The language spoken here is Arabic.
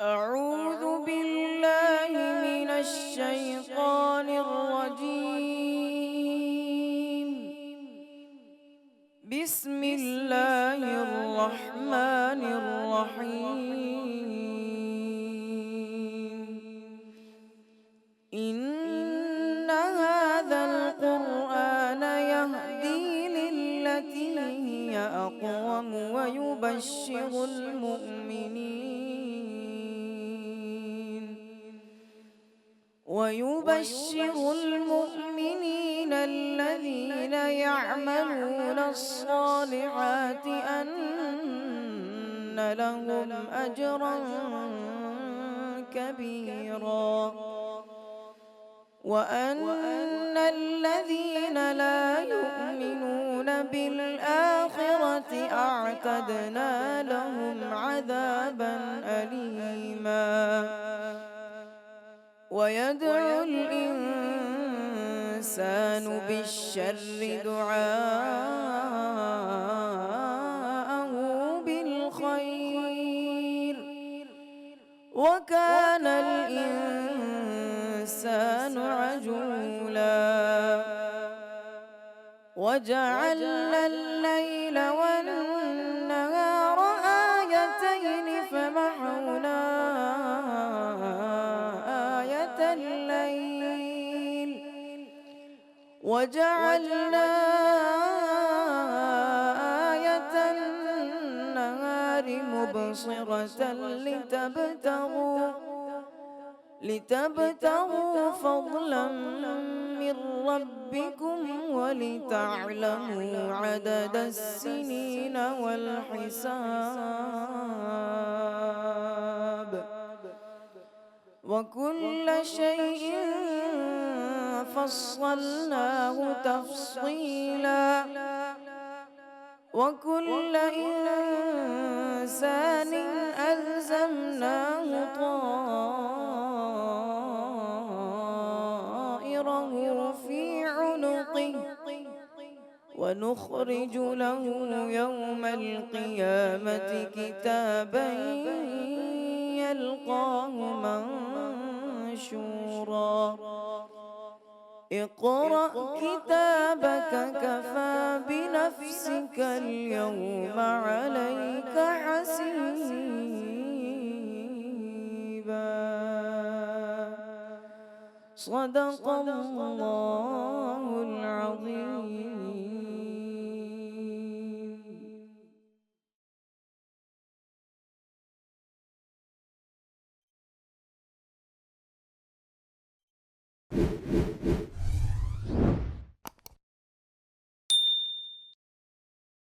أعوذ بالله من الشيطان الرجيم. بسم الله الرحمن الرحيم. إن هذا القرآن يهدي للتي هي أقوم ويبشر المؤمنين الذين يعملون الصالحات أن لهم أجرا كبيرا، وأن الذين لا يؤمنون بالآخرة أعتدنا لهم عذابا أليما. ويدعو الإنسان بالشر دعاءه بالخير، وكان الإنسان عجولا. وجعلنا الليل والنهار آيتين فمحونا آية الليل وجعلنا آية النهار مبصرة لتبتغوا فضلا من ربكم ولتعلموا عدد السنين والحساب، وكل شيء فصلناه تفصيلا، وكل إنسان ألزمناه طائره في عنقه، ونخرج له يوم القيامة كتابا يلقاه منشورا. اقرأ كتابك كفى بنفسك اليوم عليك حسيبا. صدق الله العظيم.